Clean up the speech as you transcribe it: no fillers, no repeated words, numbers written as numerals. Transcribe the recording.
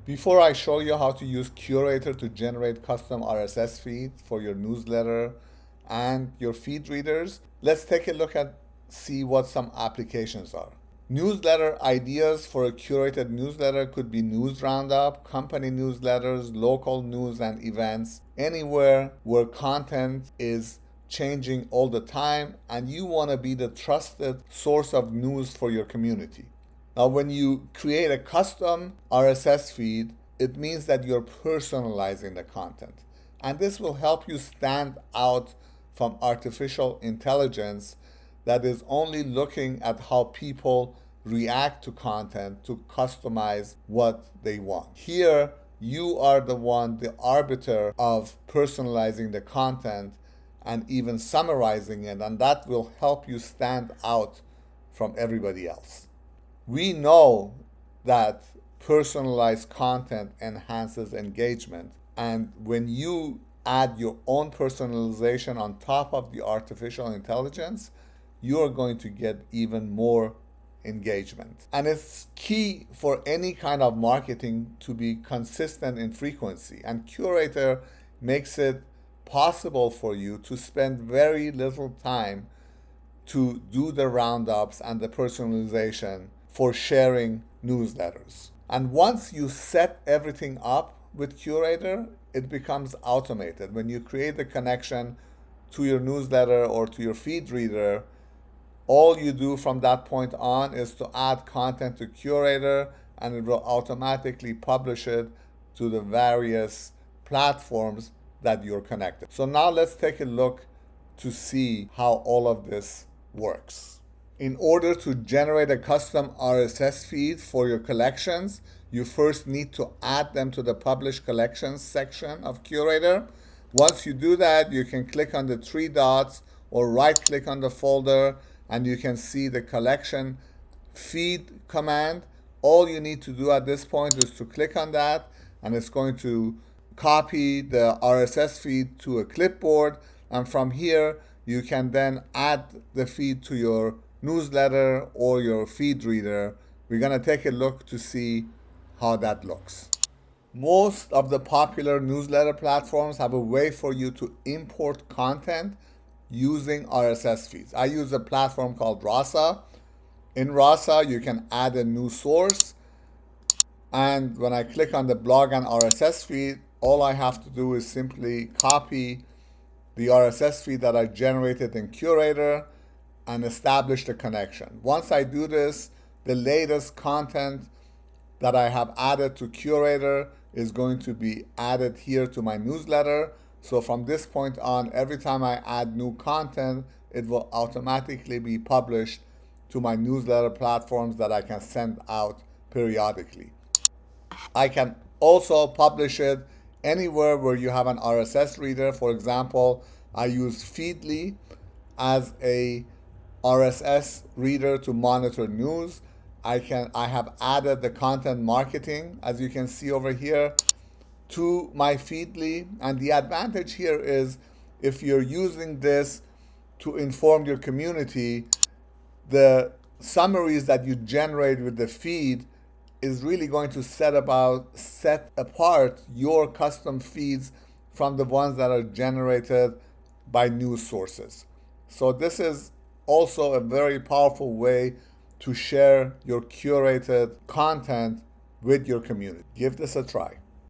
Before I show you how to use Kurator to generate custom RSS feeds for your newsletter and your feed readers, let's take a look at see what some applications are. Newsletter ideas for a curated newsletter could be news roundup, company newsletters, local news and events, anywhere where content is changing all the time and you want to be the trusted source of news for your community. Now, when you create a custom RSS feed, it means that you're personalizing the content. And this will help you stand out from artificial intelligence that is only looking at how people react to content to customize what they want. Here, you are the one, the arbiter of personalizing the content and even summarizing it, and that will help you stand out from everybody else. We know that personalized content enhances engagement, and when you add your own personalization on top of the artificial intelligence, you are going to get even more engagement. And it's key for any kind of marketing to be consistent in frequency, and Kurator makes it possible for you to spend very little time to do the roundups and the personalization for sharing newsletters. And once you set everything up with Kurator, it becomes automated. When you create the connection to your newsletter or to your feed reader, all you do from that point on is to add content to Kurator and it will automatically publish it to the various platforms that you're connected. So now let's take a look to see how all of this works. In order to generate a custom RSS feed for your collections, you first need to add them to the Publish Collections section of Kurator. Once you do that, you can click on the three dots or right-click on the folder and you can see the collection feed command. All you need to do at this point is to click on that and it's going to copy the RSS feed to a clipboard, and from here you can then add the feed to your newsletter or your feed reader. We're going to take a look to see how that looks. Most of the popular newsletter platforms have a way for you to import content using RSS feeds. I use a platform called Rasa. In Rasa, you can add a new source, and when I click on the blog and RSS feed, all I have to do is simply copy the RSS feed that I generated in Kurator and establish the connection. Once I do this, the latest content that I have added to Kurator is going to be added here to my newsletter. So from this point on, every time I add new content, it will automatically be published to my newsletter platforms that I can send out periodically. I can also publish it anywhere where you have an RSS reader. For example, I use Feedly as a RSS reader to monitor news. I have added the content marketing, as you can see over here, to my Feedly. And the advantage here is if you're using this to inform your community, the summaries that you generate with the feed is really going to set apart your custom feeds from the ones that are generated by news sources. So this is also a very powerful way to share your curated content with your community. Give this a try.